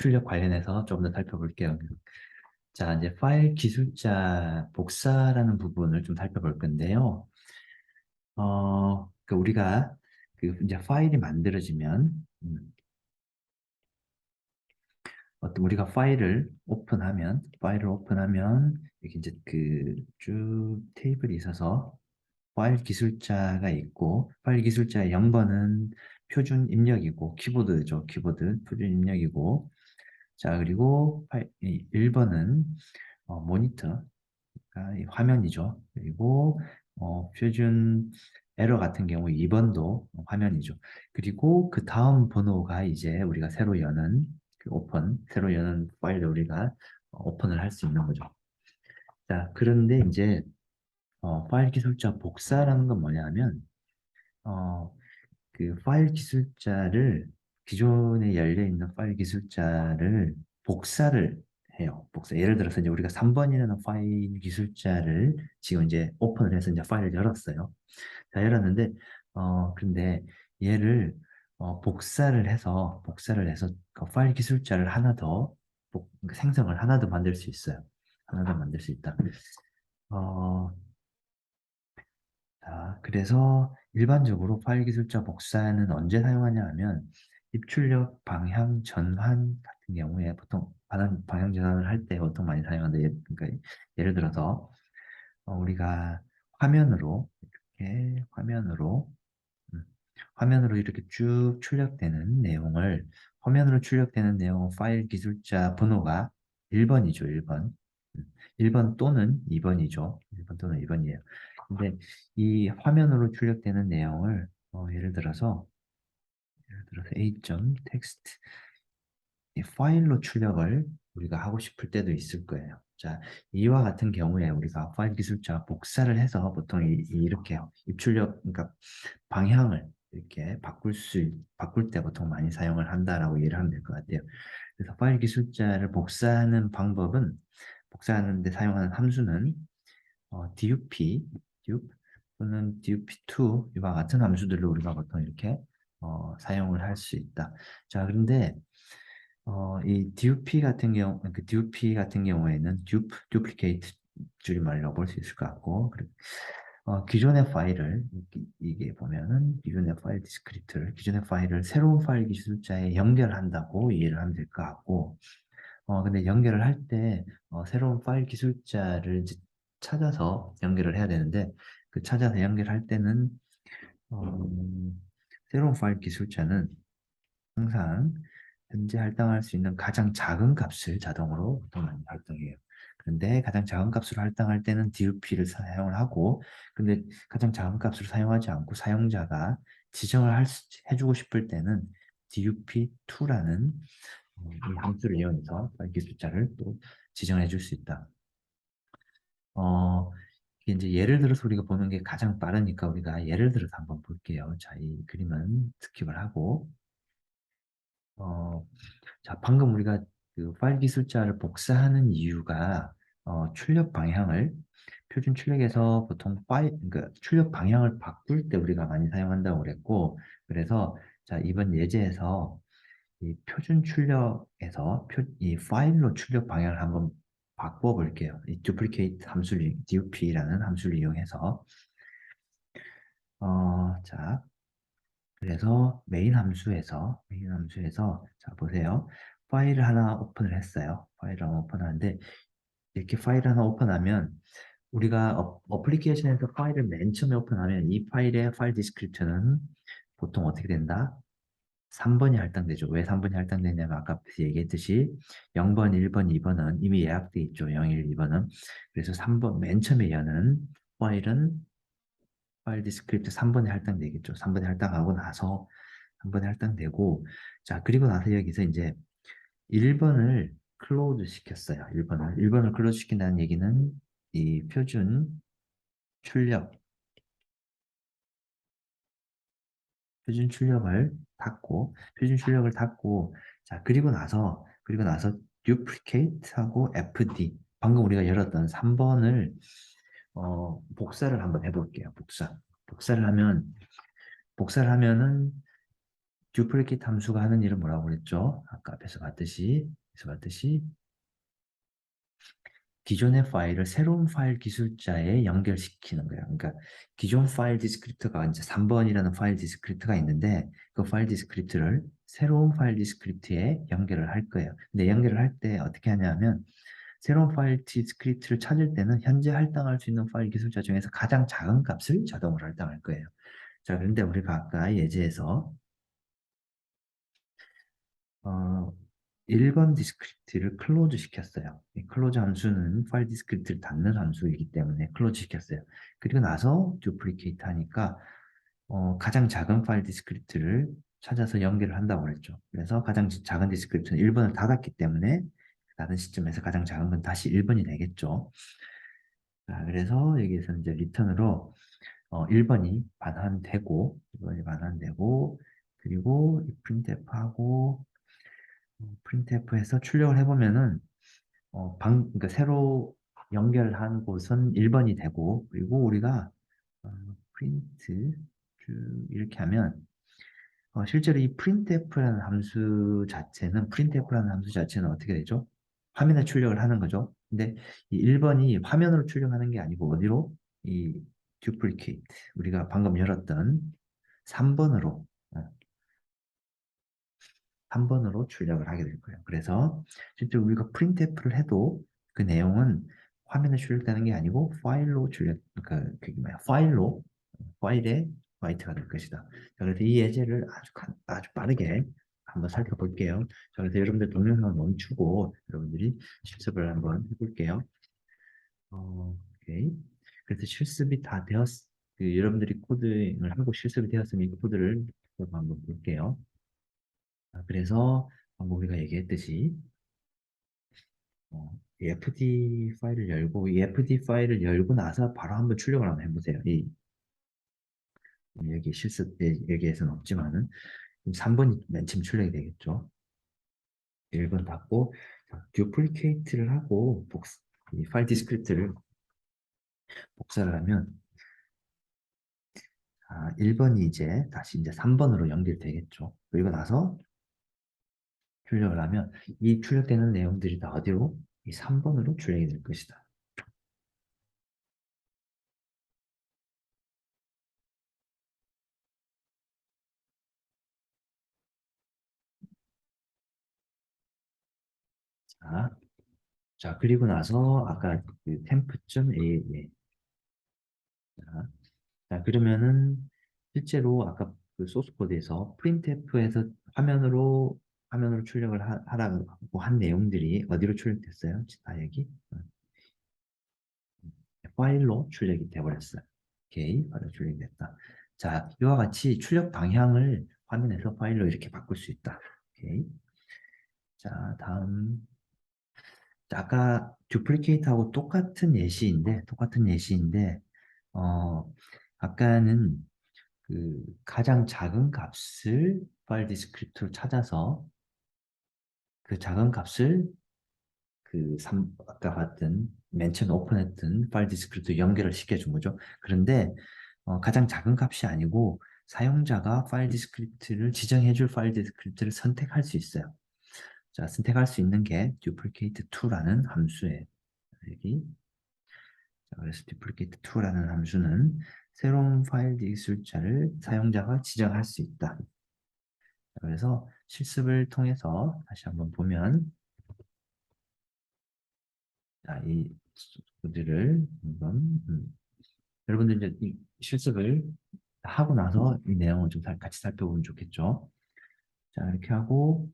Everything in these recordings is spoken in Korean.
출력 관련해서 조금 더 살펴볼게요. 자, 이제 파일 기술자 복사라는 부분을 좀 살펴볼 건데요. 우리가 이제 파일이 만들어지면, 어떤 우리가 파일을 오픈하면, 이렇게 이제 쭉 테이블이 있어서 파일 기술자가 있고, 파일 기술자의 0번은 표준 입력이고, 키보드죠. 키보드 표준 입력이고, 자, 그리고 1번은 모니터, 이 화면이죠. 그리고 표준 에러 같은 경우 2번도 화면이죠. 그리고 그 다음 번호가 이제 우리가 새로 여는 파일을 우리가 오픈을 할 수 있는 거죠. 자, 그런데 이제 파일 기술자 복사라는 건 뭐냐면 어, 그 파일 기술자를 기존에 열려 있는 파일 기술자를 복사를 해요. 복사. 예를 들어서 이제 우리가 3번이라는 파일 기술자를 지금 이제 오픈을 해서 이제 파일을 열었어요. 자, 열었는데 근데 얘를 복사를 해서 그 파일 기술자를 하나 더 생성을 하나 더 만들 수 있어요. 하나 더 만들 수 있다. 어, 자, 그래서 일반적으로 파일 기술자 복사는 언제 사용하냐 하면 입출력 방향 전환 같은 경우에 보통 방향 전환을 할 때 보통 많이 사용하는데 그러니까 예를 들어서 우리가 화면으로 음, 화면으로 이렇게 쭉 출력되는 내용을 화면으로 출력되는 내용 파일 기술자 번호가 1번이죠, 1번. 1번 또는 2번이죠. 1번 또는 2번이에요. 근데 이 화면으로 출력되는 내용을 예를 들어서 A.점 텍스트 이 파일로 출력을 우리가 하고 싶을 때도 있을 거예요. 자, 이와 같은 경우에 우리가 파일 기술자 복사를 해서 보통 이렇게 입출력, 그러니까 방향을 이렇게 바꿀 때 보통 많이 사용을 한다라고 이해를 하면 될 것 같아요. 그래서 파일 기술자를 복사하는 데 사용하는 함수는 dup 또는 dup2 이와 같은 함수들을 우리가 보통 이렇게 사용을 할 수 있다. 자, 그런데 이 dup 같은 경우에는 duplicate 줄임말이라고 볼 수 있을 것 같고, 기존의 파일을 이게 보면은 기존의 파일 디스크립터를 기존의 파일을 새로운 파일 기술자에 연결한다고 이해를 하면 될 것 같고, 근데 연결을 할 때 새로운 파일 기술자를 이제 찾아서 연결을 해야 되는데 그 찾아서 연결할 때는 어, 새로운 파일 기술자는 항상 현재 할당할 수 있는 가장 작은 값을 자동으로 보통 많이 할당해요. 그런데 가장 작은 값으로 할당할 때는 DUP를 사용을 하고, 근데 가장 작은 값을 사용하지 않고 사용자가 해주고 싶을 때는 DUP2라는 이 함수를 이용해서 파일 숫자를 또 지정해 줄 수 있다. 이게 이제 예를 들어서 우리가 보는 게 가장 빠르니까 우리가 예를 들어서 한번 볼게요. 자, 이 그림은 스킵을 하고, 어, 자, 방금 우리가 그 파일 기술자를 복사하는 이유가 출력 방향을 표준 출력에서 보통 그러니까 출력 방향을 바꿀 때 우리가 많이 사용한다고 그랬고, 그래서 자, 이번 예제에서 이 표준 출력에서 이 파일로 출력 방향을 한번 바꿔 볼게요. 이 duplicate dup라는 함수를 이용해서 자, 그래서 메인 함수에서 자 보세요. 파일을 하나 오픈을 했어요. 파일을 하나 오픈하는데 이렇게 파일을 하나 오픈하면 우리가 어플리케이션에서 파일을 맨 처음에 오픈하면 이 파일의 파일 디스크립터는 보통 어떻게 된다? 3번이 할당되죠. 왜 3번이 할당되냐면 아까 얘기했듯이 0번, 1번, 2번은 이미 예약돼 있죠. 0, 1, 2번은. 그래서 3번 맨 처음에 여는 파일은 파일 디스크립터 3번에 할당되겠죠. 3번에 할당하고 나서 3번에 할당되고 자, 그리고 나서 여기서 이제 1번을 클로즈 시켰어요. 1번을 클로즈 시킨다는 얘기는 이 출력, 표준 출력을 닫고, 자, 그리고 나서 duplicate하고 fd, 방금 우리가 열었던 3번을, 복사를 한번 해볼게요. 복사를 하면은, duplicate 함수가 하는 일은 뭐라고 그랬죠? 아까 앞에서 봤듯이 기존의 파일을 새로운 파일 기술자에 연결시키는 거예요. 그러니까 기존 파일 디스크립터가 이제 3번이라는 파일 디스크립터가 있는데 그 파일 디스크립터를 새로운 파일 디스크립터에 연결을 할 거예요. 근데 연결을 할 때 어떻게 하냐면 새로운 파일 디스크립터를 찾을 때는 현재 할당할 수 있는 파일 기술자 중에서 가장 작은 값을 자동으로 할당할 거예요. 자, 그런데 우리가 아까 예제에서 어, 1번 디스크립트를 클로즈 시켰어요. 이 클로즈 함수는 파일 디스크립트를 닫는 함수이기 때문에 클로즈 시켰어요. 그리고 나서 duplicate하니까 가장 작은 파일 디스크립트를 찾아서 연결을 한다고 그랬죠. 그래서 가장 작은 디스크립트는 1번을 닫았기 때문에 닫은 시점에서 가장 작은 건 다시 1번이 되겠죠. 자, 그래서 여기에서 이제 리턴으로 1번이 반환되고 1번이 반환되고 그리고 이 printf하고 printf에서 출력을 해보면은 그러니까 새로 연결한 곳은 1번이 되고 그리고 우리가 프린트 쭉 이렇게 하면 실제로 이 printf라는 함수 자체는 어떻게 되죠? 화면에 출력을 하는 거죠. 근데 이 1번이 화면으로 출력하는 게 아니고 어디로? 이 duplicate 우리가 방금 열었던 3번으로 어, 3번으로 출력을 하게 될 거예요. 그래서 실제로 우리가 printf를 해도 그 내용은 화면에 출력되는 게 아니고 파일로 그러니까 그게 뭐야? 파일에 바이트가 될 것이다. 자, 그래서 이 예제를 아주 빠르게 한번 살펴볼게요. 자, 그래서 여러분들 동영상을 멈추고 여러분들이 실습을 한번 해볼게요. 오케이. 그래서 실습이 다 여러분들이 코딩을 하고 실습이 되었으면 이 코드를 한번 볼게요. 그래서 방금 우리가 얘기했듯이 이 FD 파일을 열고 이 FD 파일을 열고 나서 바로 한번 출력을 한번 해보세요. 여기 여기에서는 없지만은 3번이 맨 처음 출력이 되겠죠. 1번 닫고 듀플리케이트를 하고 이 파일 디스크립트를 복사를 하면 1번이 다시 3번으로 연결되겠죠. 그리고 나서 출력을 하면 이 출력되는 내용들이 다 어디로? 이 3번으로 출력이 될 것이다. 자, 그리고 나서 아까 그 템프점 A, 자, 그러면은 실제로 아까 그 소스 코드에서 printf에서 화면으로 출력을 하라고 한 내용들이 어디로 출력됐어요? 여기 파일로 출력이 돼버렸어요. 오케이, 파일로 출력이 됐다. 자, 이와 같이 출력 방향을 화면에서 파일로 이렇게 바꿀 수 있다. 오케이. 자, 다음. 자, 아까 duplicate하고 똑같은 예시인데, 어, 아까는 그 가장 작은 값을 파일 디스크립터로 찾아서 그 작은 값을 아까 봤던 맨 처음 오픈했던 파일 디스크립터 연결을 시켜준 거죠. 그런데 가장 작은 값이 아니고 사용자가 지정해줄 파일 디스크립터를 선택할 수 있어요. 자, 선택할 수 있는 게 duplicate2라는 함수예요. 여기. 자, 그래서 duplicate2라는 함수는 새로운 파일 기술자를 사용자가 지정할 수 있다. 그래서 실습을 통해서 다시 한번 보면 자, 이 코드를 한번 여러분들 이제 이 실습을 하고 나서 이 내용을 좀 같이 살펴보면 좋겠죠. 자, 이렇게 하고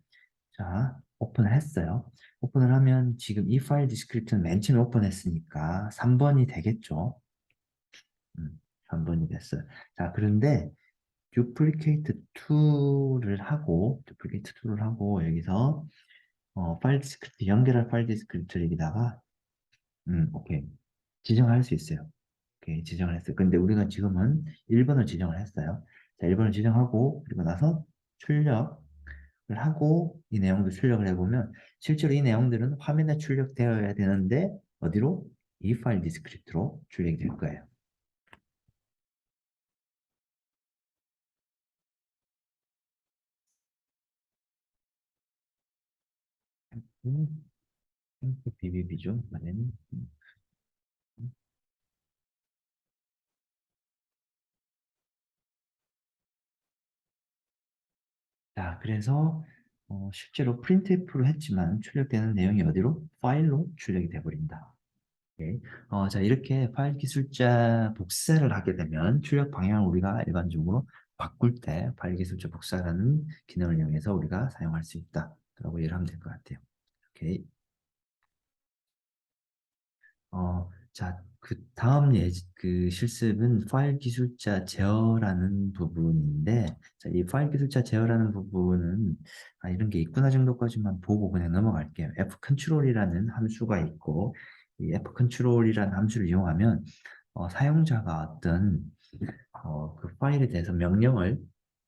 자, 오픈을 했어요. 오픈을 하면 지금 이 파일 디스크립트는 맨 처음에 오픈했으니까 3번이 되겠죠. 3번이 됐어요. 자, 그런데 duplicate2를 하고 여기서 연결할 파일 디스크립트를 여기다가 오케이. 지정할 수 있어요. 오케이, 지정을 했어요. 근데 우리가 지금은 1번을 지정을 했어요. 자, 1번을 지정하고 그리고 나서 출력을 하고 이 내용도 출력을 해보면 실제로 이 내용들은 화면에 출력되어야 되는데 어디로? 이 파일 디스크립트로 출력이 될 거예요. BBB죠. 이번에는. 자, 그래서 실제로 프린트F로 했지만 출력되는 내용이 어디로? 파일로 출력이 돼버린다. 오케이. 자, 이렇게 파일 기술자 복사를 하게 되면 출력 방향을 우리가 일반적으로 바꿀 때 파일 기술자 복사라는 기능을 이용해서 우리가 사용할 수 있다라고 이해를 하면 될 것 같아요. 오케이. 자, 그 다음 그 실습은 파일 기술자 제어라는 부분인데, 자, 이 파일 기술자 제어라는 부분은 이런 게 있구나 정도까지만 보고 그냥 넘어갈게요. F 컨트롤이라는 함수가 있고, 이 F 컨트롤이라는 함수를 이용하면 사용자가 어떤 그 파일에 대해서 명령을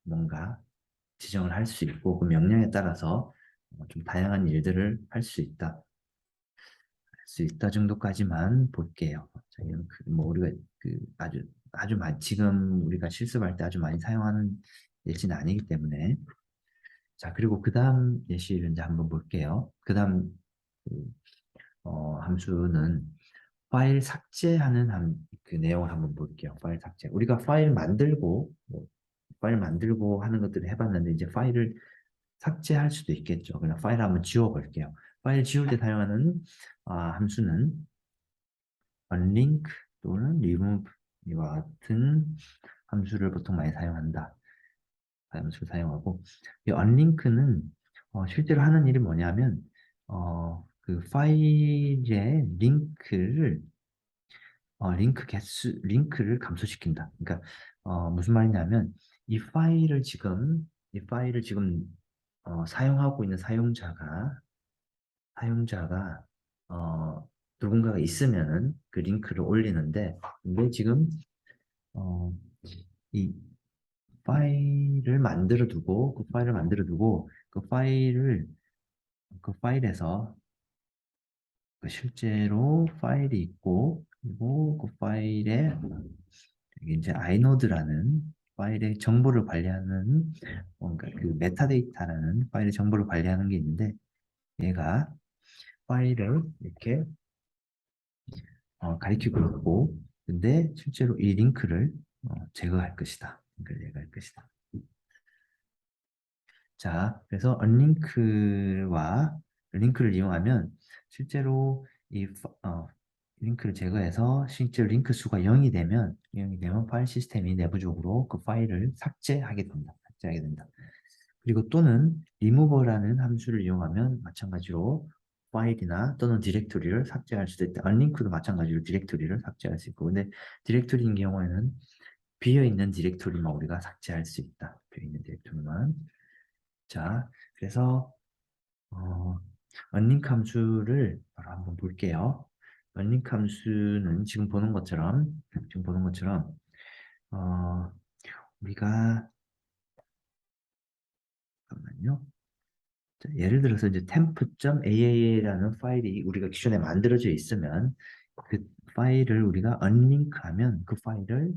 뭔가 지정을 할 수 있고, 그 명령에 따라서 좀 다양한 일들을 할 수 있다. 수 있다 정도까지만 볼게요. 저희는 뭐 우리가 지금 우리가 실습할 때 아주 많이 사용하는 예시는 아니기 때문에. 자, 그리고 그 다음 예시를 이제 한번 볼게요. 그 다음 함수는 파일 삭제하는 그 내용을 한번 볼게요. 파일 삭제. 우리가 파일 만들고 하는 것들을 해봤는데 이제 파일을 삭제할 수도 있겠죠. 그냥 파일 한번 지워볼게요. 파일 지울 때 사용하는 함수는 unlink 또는 remove 이와 같은 함수를 보통 많이 사용한다. 함수를 사용하고 이 unlink는 실제로 하는 일이 뭐냐면 그 파일의 링크를 감소시킨다. 그러니까 무슨 말이냐면 이 파일을 지금 사용하고 있는 사용자가 누군가가 있으면은 그 링크를 올리는데 근데 지금 어, 이 파일을 만들어 두고 그 실제로 파일이 있고 그리고 그 파일에 여기 이제 아이노드라는 파일의 정보를 관리하는 뭔가 그 메타데이터라는 파일의 정보를 관리하는 게 있는데 얘가 파일을 이렇게 가리키고 있고, 근데 실제로 이 링크를 제거할 것이다. 링크를 제거할 것이다. 자, 그래서 링크를 이용하면 실제로 링크를 제거해서 실제로 링크 수가 0이 되면 파일 시스템이 내부적으로 그 파일을 삭제하게 된다. 삭제하게 된다. 그리고 또는 remove라는 함수를 이용하면 마찬가지로 파일이나 또는 디렉토리를 삭제할 수도 있다. unlinked도 마찬가지로 디렉토리를 삭제할 수 있고, 근데 디렉토리인 경우에는 비어있는 디렉토리만 우리가 삭제할 수 있다. 비어있는 디렉토리만. 자, 그래서 unlink 함수를 바로 한번 볼게요. unlink 함수는 지금 보는 것처럼 어, 우리가 잠깐만요. 자, 예를 들어서 이제 temp.aaa라는 파일이 우리가 기존에 만들어져 있으면 그 파일을 우리가 unlink하면 그 파일을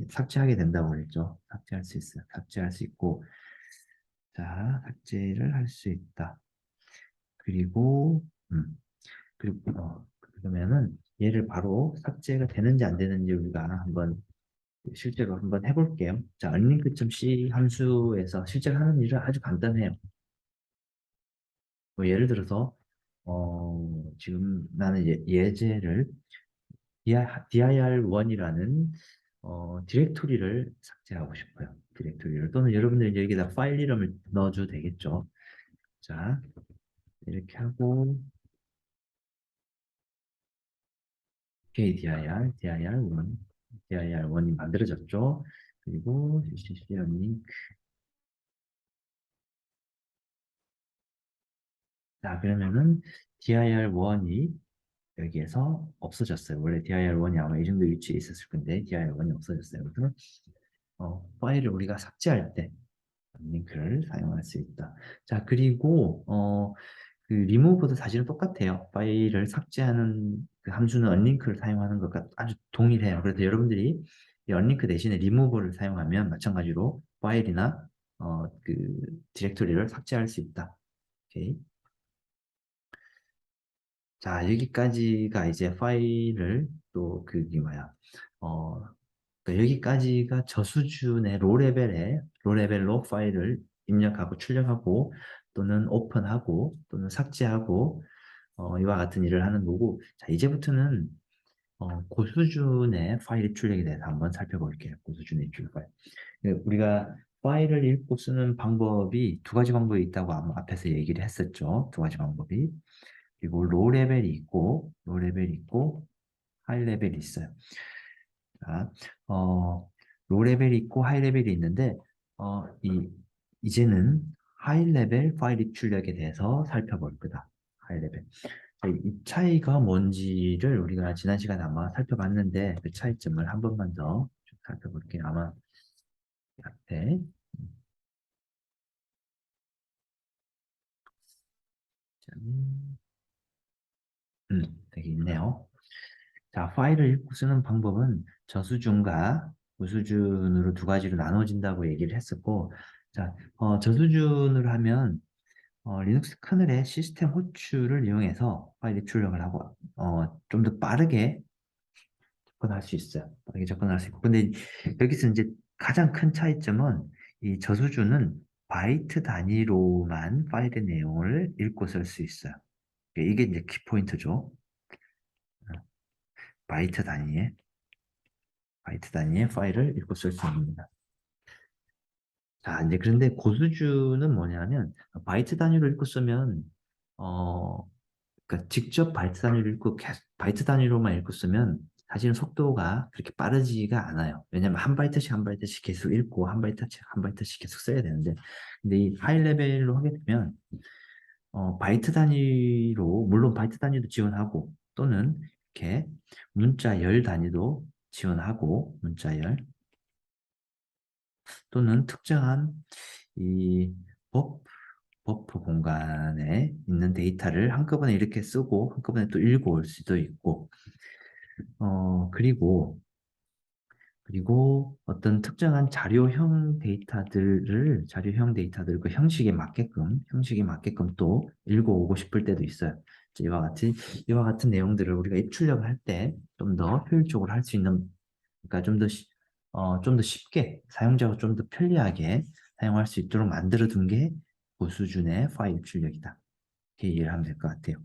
삭제하게 된다고 그랬죠. 삭제할 수 있어요. 삭제할 수 있고, 자, 삭제를 할 수 있다. 그리고, 그러면은 얘를 바로 삭제가 되는지 안 되는지 우리가 실제로 한번 해볼게요. 자, unlink.c 함수에서 실제로 하는 일은 아주 간단해요. 뭐 예를 들어서 지금 나는 예제를 dir1이라는 디렉토리를 삭제하고 싶어요. 디렉토리를 또는 여러분들이 이제 여기다 파일 이름을 넣어줘도 되겠죠. 자, 이렇게 하고 dir1이 만들어졌죠. 그리고 cc 자, 그러면은 dir1이 여기에서 없어졌어요. 원래 dir1이 아마 이 정도 위치에 있었을 건데 dir1이 없어졌어요. 그래서 파일을 우리가 삭제할 때 링크를 사용할 수 있다. 자, 그리고 그 리무브도 사실은 똑같아요. 파일을 삭제하는 그 함수는 unlink를 사용하는 것과 아주 동일해요. 그래서 여러분들이 이 unlink 대신에 remove를 사용하면 마찬가지로 파일이나 그 디렉토리를 삭제할 수 있다. 오케이. 자, 여기까지가 이제 파일을 또 그게 뭐야? 어, 그러니까 여기까지가 저수준의 로레벨로 파일을 입력하고 출력하고 또는 오픈하고 또는 삭제하고 이와 같은 일을 하는 거고 자, 이제부터는 고수준의 파일 출력에 대해서 한번 살펴볼게요. 고수준의 입출 파일. 우리가 파일을 읽고 쓰는 방법이 두 가지 방법이 있다고 앞에서 얘기를 했었죠. 두 가지 방법이. 그리고 로우 레벨이 있고, 하이 레벨이 있어요. 자, 로우 레벨이 있고, 하이 레벨이 있는데, 이제는 하이 레벨 파일 입출력에 대해서 살펴볼 거다. 하이 레벨. 자, 이 차이가 뭔지를 우리가 지난 시간에 아마 살펴봤는데, 그 차이점을 한 번만 더 살펴볼게요. 아마 앞에. 되게 있네요. 자, 파일을 읽고 쓰는 방법은 저수준과 고수준으로 두 가지로 나눠진다고 얘기를 했었고, 자, 저수준으로 하면 리눅스 커널의 시스템 호출을 이용해서 파일 입출력을 하고, 좀 더 빠르게 접근할 수 있어요. 빠르게 접근할 수 있고. 근데 여기서 이제 가장 큰 차이점은 이 저수준은 바이트 단위로만 파일의 내용을 읽고 쓸 수 있어요. 이게 이제 키포인트죠. 바이트 단위에. 바이트 단위의 파일을 읽고 쓸 수 있습니다. 자, 이제 그런데 고수준은 뭐냐면 바이트 단위로 읽고 쓰면 어 그러니까 직접 바이트 단위로 읽고 바이트 단위로만 읽고 쓰면 사실은 속도가 그렇게 빠르지가 않아요. 왜냐면 한 바이트씩 한 바이트씩 계속 읽고 한 바이트씩 한 바이트씩 계속 써야 되는데 근데 이 하이 레벨로 하게 되면 바이트 단위로 물론 바이트 단위도 지원하고 또는 이렇게 문자 열 단위도 지원하고 문자 열 또는 특정한 이 버프, 버프 공간에 있는 데이터를 한꺼번에 이렇게 쓰고 한꺼번에 또 읽어올 수도 있고 그리고 어떤 특정한 자료형 데이터들 그 형식에 맞게끔 또 읽어오고 싶을 때도 있어요. 이와 같은 내용들을 우리가 입출력을 할 때 좀 더 효율적으로 할 수 있는 그러니까 좀 더 쉽게 사용자가 좀 더 편리하게 사용할 수 있도록 만들어 둔 게 고수준의 파일 입출력이다. 이렇게 이해를 하면 될 것 같아요.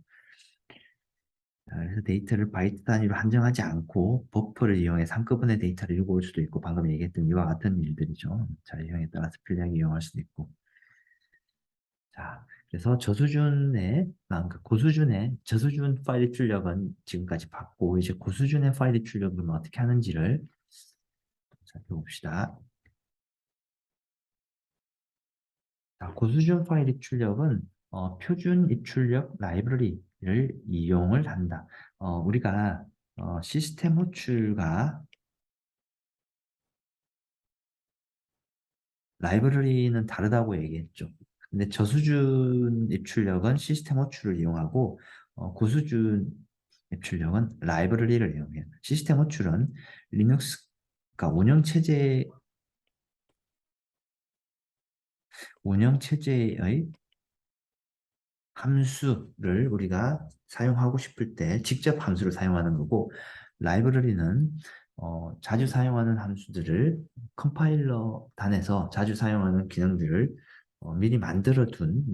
자, 그래서 데이터를 바이트 단위로 한정하지 않고 버퍼를 이용해서 한꺼번에 데이터를 읽어올 수도 있고 방금 얘기했던 이와 같은 일들이죠. 자유형에 따라서 편리하게 이용할 수도 있고. 자, 그래서 그러니까 고수준의 저수준 파일 입출력은 지금까지 봤고 이제 고수준의 파일 입출력은 어떻게 하는지를 살펴봅시다. 자, 고수준 파일 입출력은 표준 입출력 라이브러리를 이용을 한다. 우리가 시스템 호출과 라이브러리는 다르다고 얘기했죠. 근데 저수준 입출력은 시스템 호출을 이용하고 고수준 입출력은 라이브러리를 이용해요. 시스템 호출은 리눅스, 그러니까 운영체제의 함수를 우리가 사용하고 싶을 때 직접 함수를 사용하는 거고 라이브러리는 자주 사용하는 함수들을 컴파일러 단에서 자주 사용하는 기능들을 미리 만들어 둔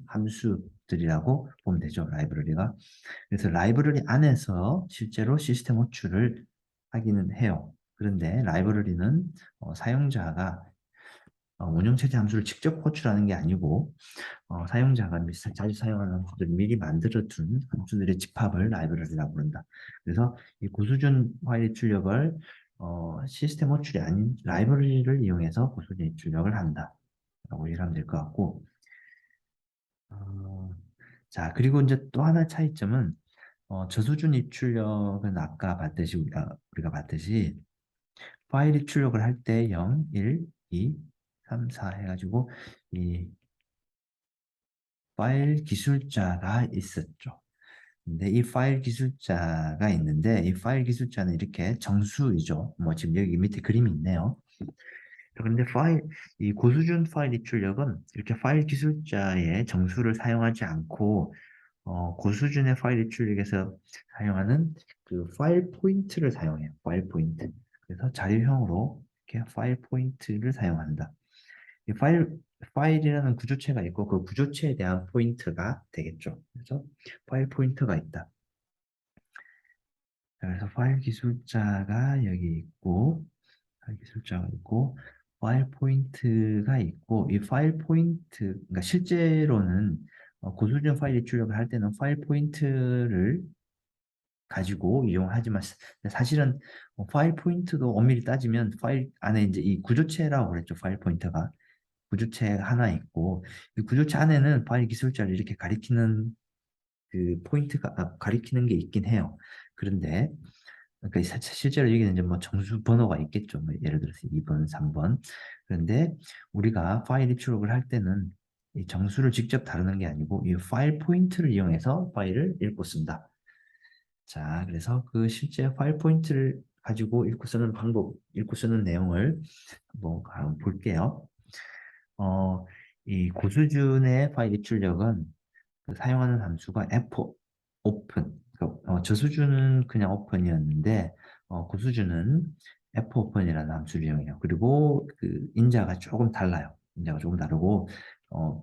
함수들이라고 보면 되죠. 라이브러리가. 그래서 라이브러리 안에서 실제로 시스템 호출을 하기는 해요. 그런데 라이브러리는 사용자가 운영체제 함수를 직접 호출하는 게 아니고 사용자가 자주 사용하는 함수들을 미리 만들어둔 함수들의 집합을 라이브러리라고 부른다. 그래서 이 고수준 파일 출력을 시스템 호출이 아닌 라이브러리를 이용해서 고수준 입출력을 한다. 라고 이해하면 될 것 같고 어, 자 그리고 이제 또 하나 차이점은 저수준 입출력은 아까 우리가 봤듯이 파일 입출력을 할 때 0, 1, 2, 3, 4 해가지고 이 파일 기술자가 있었죠. 근데 이 파일 기술자가 있는데 이 파일 기술자는 이렇게 정수이죠. 뭐 지금 여기 밑에 그림이 있네요. 그런데 이 고수준 파일 입출력은 이렇게 파일 기술자의 정수를 사용하지 않고 고수준의 파일 입출력에서 사용하는 그 파일 포인트를 사용해요. 파일 포인트. 그래서 자료형으로 이렇게 파일 포인트를 사용한다. 이 파일이라는 구조체가 있고 그 구조체에 대한 포인트가 되겠죠. 그래서 파일 포인터가 있다. 그래서 파일 기술자가 여기 있고, 파일 기술자가 있고, 파일 포인트가 있고, 이 파일 포인트, 그러니까 실제로는 고수준 파일 입출력을 할 때는 파일 포인트를 가지고 이용하지만 사실은 파일 포인트도 엄밀히 따지면 파일 안에 이제 이 구조체라고 그랬죠. 파일 포인터가. 구조체 하나 있고, 이 구조체 안에는 파일 기술자를 이렇게 가리키는 그 포인트가, 가리키는 게 있긴 해요. 그런데, 그러니까 실제로 여기는 이제 뭐 정수 번호가 있겠죠. 뭐 예를 들어서 2번, 3번. 그런데 우리가 파일 입출력을 할 때는 이 정수를 직접 다루는 게 아니고 이 파일 포인트를 이용해서 파일을 읽고 쓴다. 자, 그래서 그 실제 파일 포인트를 가지고 읽고 쓰는 방법, 읽고 쓰는 내용을 한번 볼게요. 어, 이 고수준의 파일 입출력은 그 사용하는 함수가 f open. 그러니까 저수준은 그냥 open이었는데 고수준은 f open이라는 함수를 이용해요. 그리고 그 인자가 조금 달라요. 인자가 조금 다르고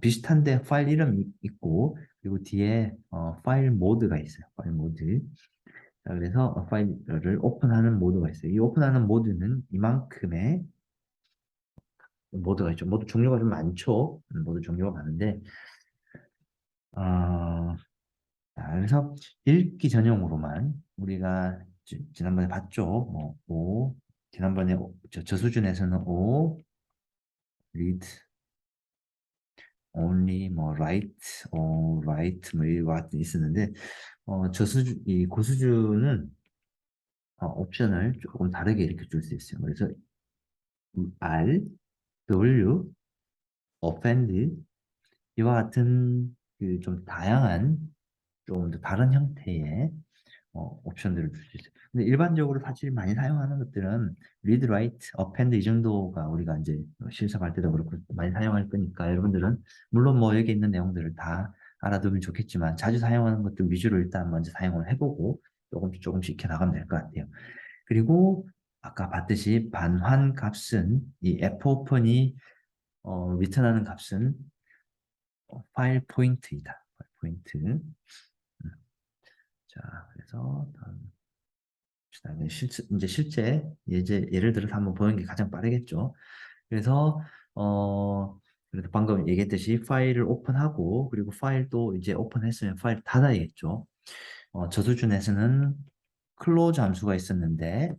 비슷한데 파일 이름이 있고 그리고 뒤에 파일 모드가 있어요. 파일 모드. 자, 그래서 파일을 오픈하는 모드가 있어요. 이 오픈하는 모드는 이만큼의 모드가 있죠. 모드 종류가 좀 많죠. 모드 종류가 많은데, 어, 자, 그래서 읽기 전용으로만 우리가 지난번에 봤죠. 지난번에 저수준에서는 read, only, write, write, 이거 있었는데, 이 고수준은 옵션을 조금 다르게 이렇게 줄 수 있어요. 그래서 R, W, append 이와 같은 그 좀 다양한 좀 더 다른 형태의 옵션들을 줄 수 있어요. 근데 일반적으로 사실 많이 사용하는 것들은 read, write, append 이 정도가 우리가 이제 실습할 때도 그렇고 많이 사용할 거니까 여러분들은 물론 뭐 여기 있는 내용들을 다 알아두면 좋겠지만 자주 사용하는 것들 위주로 일단 먼저 사용을 해보고 조금씩 조금씩 익혀 나가면 될 것 같아요. 그리고 아까 봤듯이 반환 값은 이 fopen이 리턴하는 값은 파일 포인트이다. 파일 포인트. 자, 그래서 다음 이제 실제 예를 들어서 한번 보는 게 가장 빠르겠죠. 그래서 그래도 방금 얘기했듯이 파일을 오픈하고 그리고 파일도 이제 오픈했으면 파일 닫아야겠죠. 저 수준에서는 클로즈 함수가 있었는데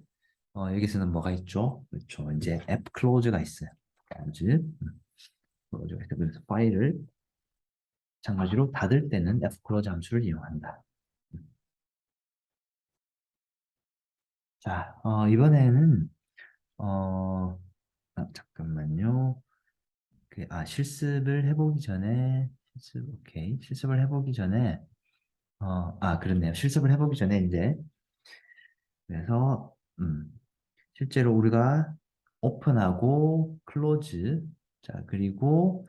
여기서는 뭐가 있죠? 그렇죠. 이제 앱 클로즈가 있어요. 클로즈. 클로즈가 있어요. 그래서 파일을 마찬가지로 닫을 때는 앱 클로즈 함수를 이용한다. 자, 이번에는 잠깐만요. 실습을 해보기 전에 오케이. 실습을 해보기 전에 그렇네요. 실습을 해보기 전에 이제 그래서 실제로 우리가 오픈하고 클로즈 그리고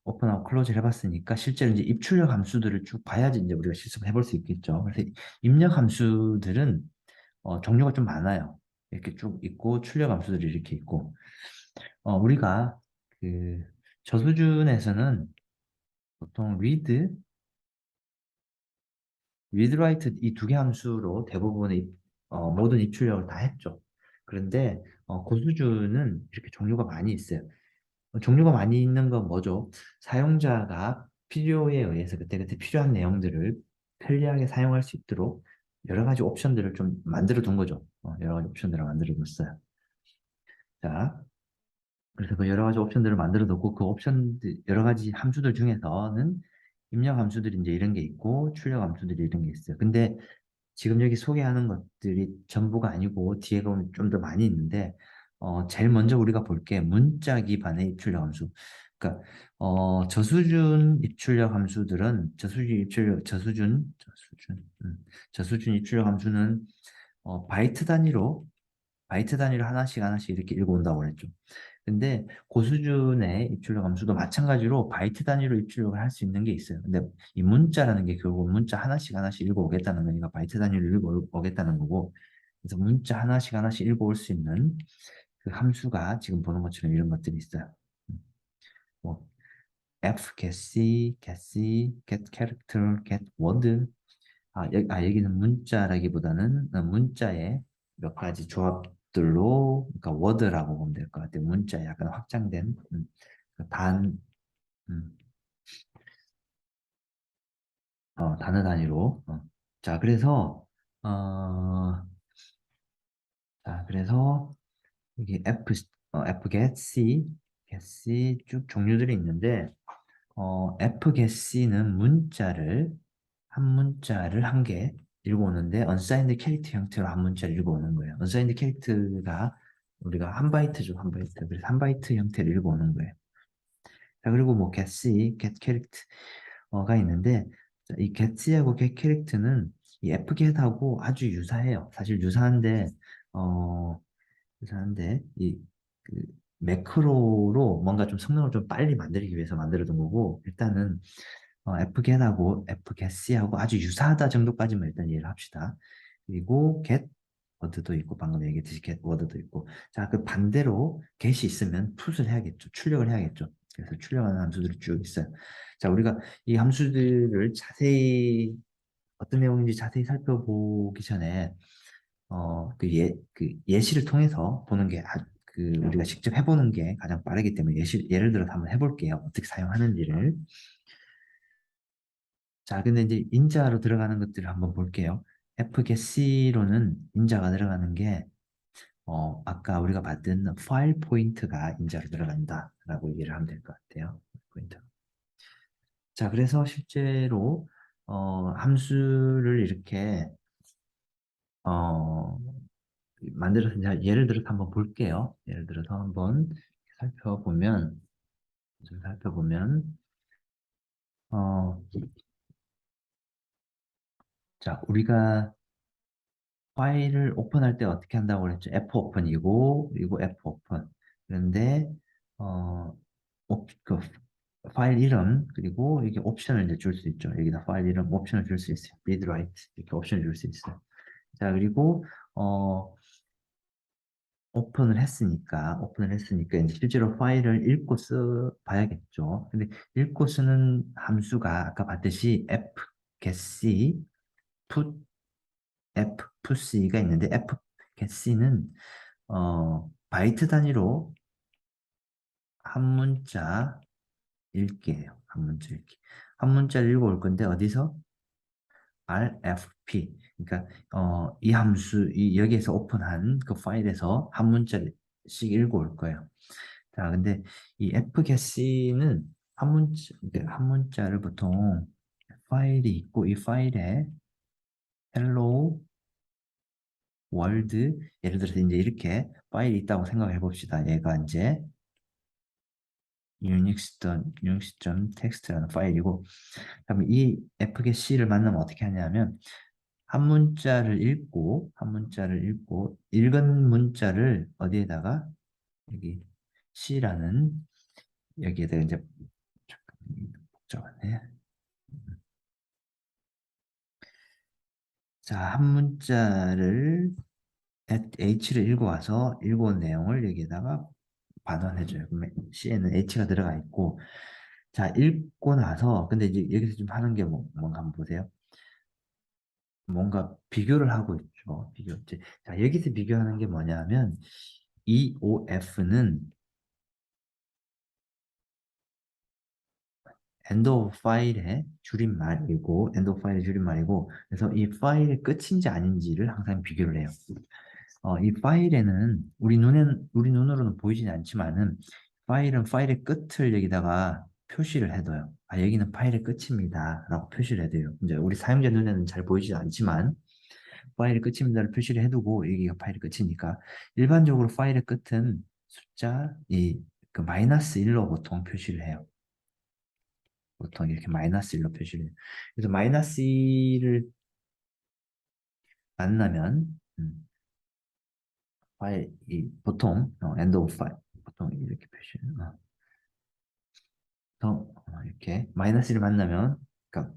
오픈하고 클로즈를 해봤으니까 실제로 이제 입출력 함수들을 쭉 봐야지 이제 우리가 실습을 해볼 수 있겠죠. 그래서 입력 함수들은 종류가 좀 많아요. 이렇게 쭉 있고 출력 함수들이 이렇게 있고 우리가 그 저수준에서는 보통 read, write 이 두 개 함수로 대부분의 모든 입출력을 다 했죠. 그런데 고수준은 이렇게 종류가 많이 있어요. 종류가 많이 있는 건 뭐죠? 사용자가 필요에 의해서 그때그때 필요한 내용들을 편리하게 사용할 수 있도록 여러 가지 옵션들을 좀 만들어 둔 거죠. 여러 가지 옵션들을 만들어 뒀어요. 자, 그래서 그 여러 가지 옵션들을 만들어 놓고 그 옵션들 여러 가지 함수들 중에서는 입력 함수들이 이제 이런 게 있고 출력 함수들이 이런 게 있어요. 근데 지금 여기 소개하는 것들이 전부가 아니고 뒤에 보면 좀 더 많이 있는데 제일 먼저 우리가 볼 게 문자 기반의 입출력 함수. 그러니까 저수준 입출력 함수들은 저수준 입출력 함수는 바이트 단위로 하나씩 하나씩 이렇게 읽어온다고 그랬죠. 근데 고수준의 입출력 함수도 마찬가지로 바이트 단위로 입출력을 할 수 있는 게 있어요. 근데 이 문자라는 게 결국 문자 하나씩 하나씩 읽어오겠다는 거니까 바이트 단위로 읽어오겠다는 거고, 그래서 문자 하나씩 하나씩 읽어올 수 있는 그 함수가 지금 보는 것처럼 이런 것들이 있어요. 뭐 f get c, get c, get character, get word. 여기는 문자라기보다는 문자의 몇 가지 조합들로, 그러니까 word라고 보면 될 것 같아요. 문자 약간 확장된 그 음, 단어 단위로. 자, 그래서 어, 그래서 이게 F get C, get C 쭉 종류들이 있는데, F get C는 한 문자를 한 개 읽어오는데 unsigned 캐릭터 형태로 한 문자를 읽어오는 거예요. unsigned 캐릭터가 우리가 한 바이트죠, 한 바이트. 그래서 한 바이트 형태를 읽어오는 거예요. 자, 그리고 뭐 get C, get character가 있는데, 자, 이 get C하고 get character는 이 F get하고 아주 유사해요. 사실 어, 유사한데 그 매크로로 뭔가 좀 성능을 좀 빨리 만들기 위해서 만들어둔 거고, 일단은 fget하고 fgetc하고 아주 유사하다 정도까지만 일단 이해를 합시다. 그리고 get word도 있고, 방금 얘기했듯이 get word도 있고. 자, 그 반대로 get이 있으면 풋을 해야겠죠. 출력을 해야겠죠. 그래서 출력하는 함수들이 쭉 있어요. 자, 우리가 이 함수들을 자세히 어떤 내용인지 자세히 살펴보기 전에 그 예시를 통해서 보는 게 우리가 직접 해보는 게 가장 빠르기 때문에 예를 들어서 한번 해볼게요. 어떻게 사용하는지를. 자, 근데 이제 인자로 들어가는 것들을 한번 볼게요. fgetC로는 인자가 들어가는 게, 아까 우리가 봤던 파일 포인트가 인자로 들어간다라고 이해를 하면 될 것 같아요. 포인트. 자, 그래서 실제로, 함수를 이렇게, 어, 만들어서 이제 예를 들어서 한번 볼게요. 예를 들어서 한번 살펴보면, 좀 살펴보면, 어, 자, 우리가 파일을 오픈할 때 어떻게 한다고 그랬죠? F 오픈이고, 그리고 F 오픈. 그런데, 어, 그 파일 이름, 그리고 이게 옵션을 이제 줄 수 있죠. 여기다 파일 이름 옵션을 줄 수 있어요. read, write. 이렇게 옵션을 줄 수 있어요. 자, 그리고, 오픈을 했으니까, 이제 실제로 파일을 읽고 봐야겠죠. 근데 읽고 쓰는 함수가 아까 봤듯이 fgetc, put, fpc가 있는데, fgetc는 바이트 단위로 한 문자 읽기예요. 한 문자 읽기. 한 문자를 읽어올 건데 어디서? RFP. 그러니까 이 여기에서 오픈한 그 파일에서 한 문자씩 읽어올 거예요. 자, 근데 이 fgetc는 한 문자를 보통 파일이 있고, 이 파일에 hello world, 예를 들어서 이제 이렇게 파일이 있다고 생각해 봅시다. 얘가 이제 unix.txt라는 파일이고, 그러면 이 fgetc를 만나면 어떻게 하냐면 한 문자를 읽고 읽은 문자를 어디에다가, 여기 c라는, 여기에다가 이제, 잠깐 복잡하네. 자, 한 문자를 h를 읽어와서 읽어온 내용을 여기에다가 반환해줘요. 그러면 c에는 h가 들어가 있고, 자, 읽고 나서, 근데 이제 여기서 좀 하는 게 뭔가 한번 보세요. 뭔가 비교를 하고 있죠. 자, 여기서 비교하는 게 뭐냐면, EOF는 end of file의 줄임말이고, 그래서 이 파일의 끝인지 아닌지를 항상 비교를 해요. 이 파일에는 우리 눈으로는 보이진 않지만은, 파일은 파일의 끝을 여기다가 표시를 해둬요. 여기는 파일의 끝입니다. 라고 표시를 해둬요. 이제 우리 사용자 눈에는 잘 보이지 않지만, 파일의 끝입니다를 표시를 해두고, 여기가 파일의 끝이니까, 일반적으로 파일의 끝은 그 마이너스 1로 보통 표시를 해요. 보통 이렇게 마이너스 1로 표시를 해요. 그래서 마이너스 1을 만나면, 보통 end of 보통 이렇게 표시해요. 이렇게 마이너스 1을 만나면, 그러니까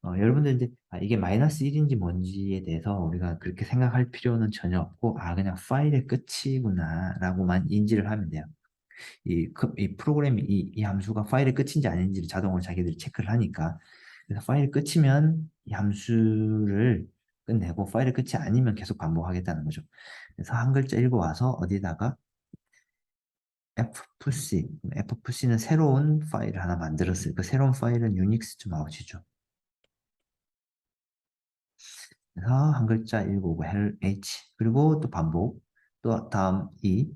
여러분들 이제 이게 마이너스 1인지 뭔지에 대해서 우리가 그렇게 생각할 필요는 전혀 없고, 그냥 파일의 끝이구나라고만 인지를 하면 돼요. 이 프로그램이 이 함수가 파일의 끝인지 아닌지를 자동으로 자기들이 체크를 하니까. 그래서 파일의 끝이면 이 함수를 끝내고, 파일의 끝이 아니면 계속 반복하겠다는 거죠. 그래서 한 글자 읽어와서 어디다가 FFC는 새로운 파일을 하나 만들었어요. 그 새로운 파일은 unix.out이죠. 그래서 한 글자 읽어오고 H, 그리고 또 반복, 또 다음 E.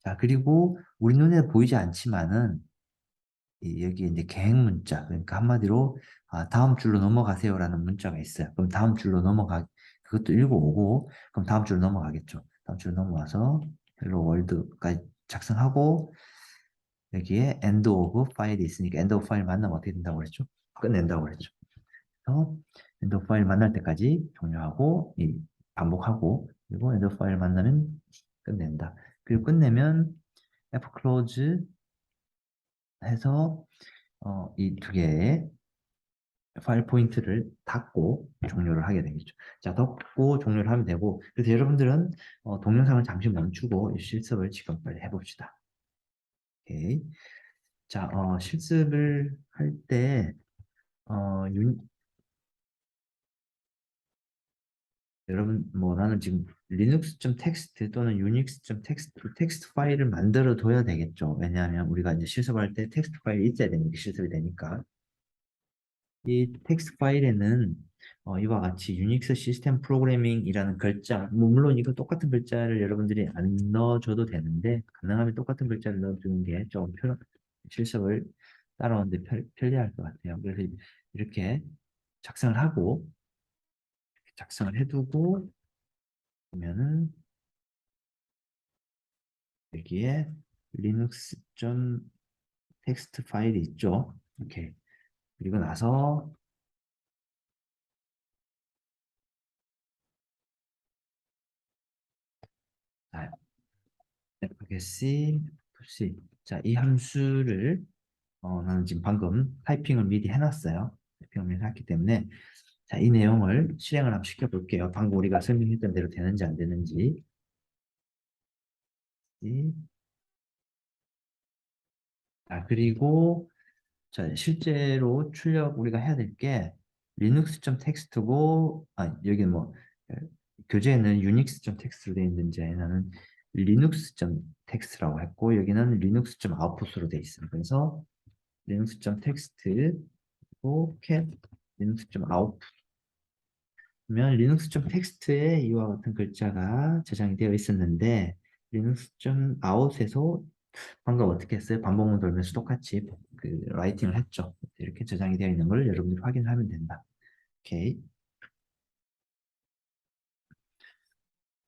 자, 그리고 우리 눈에 보이지 않지만은 여기 이제 계획 문자, 그러니까 한마디로 다음 줄로 넘어가세요라는 문자가 있어요. 그럼 다음 줄로 그것도 읽어오고, 그럼 다음 줄로 넘어가겠죠. 다음 줄로 넘어와서 헬로 월드까지 작성하고, 여기에 end of 파일이 있으니까 end of 파일 만나면 어떻게 된다고 그랬죠? 끝낸다고 그랬죠. 그래서 end of 파일 만날 때까지 종료하고, 반복하고, 그리고 end of 파일 만나면 끝낸다. 그리고 끝내면 f close 해서 이 두 개의 파일 포인트를 닫고 종료를 하게 되겠죠. 자, 닫고 종료를 하면 되고, 그래서 여러분들은 동영상을 잠시 멈추고 이 실습을 지금 빨리 해봅시다. 오케이. 자, 실습을 할 때, 어, 윤- 여러분, 뭐 나는 지금 linux.txt 또는 unix.txt 파일을 만들어 둬야 되겠죠. 왜냐하면 우리가 이제 실습할 때 텍스트 파일이 있어야 되니까, 실습이 되니까. 이 텍스트 파일에는 이와 같이 유닉스 시스템 프로그래밍이라는 글자, 뭐 물론 이거 똑같은 글자를 여러분들이 안 넣어줘도 되는데, 가능하면 똑같은 글자를 넣어주는 게 좀 실습을 따라오는데 편리할 것 같아요. 그래서 이렇게 작성을 하고, 작성을 해두고 보면은 여기에 linux.txt 파일이 있죠. 이렇게. 그리고 나서 자, fc 자, 이 함수를 나는 지금 방금 타이핑을 미리 해놨어요. 타이핑을 미리 해놨기 때문에, 자, 이 내용을 실행을 한번 시켜볼게요. 방금 우리가 설명했던 대로 되는지 안 되는지. 자, 그리고 자, 실제로 출력 우리가 해야 될 게 linux.txt고, 여기는 뭐 교재에는 unix.txt로 되어 있는지, 나는 linux.txt라고 했고, 여기는 linux.output으로 되어 있습니다. 그래서 linux.txt 그리고 cat linux.out 그러면 linux.txt에 이와 같은 글자가 저장이 되어 있었는데, linux.out에서 방금 어떻게 했어요? 반복문 돌면서 똑같이 라이팅을 했죠. 이렇게 저장이 되어 있는 걸 여러분들이 확인하면 된다. 오케이.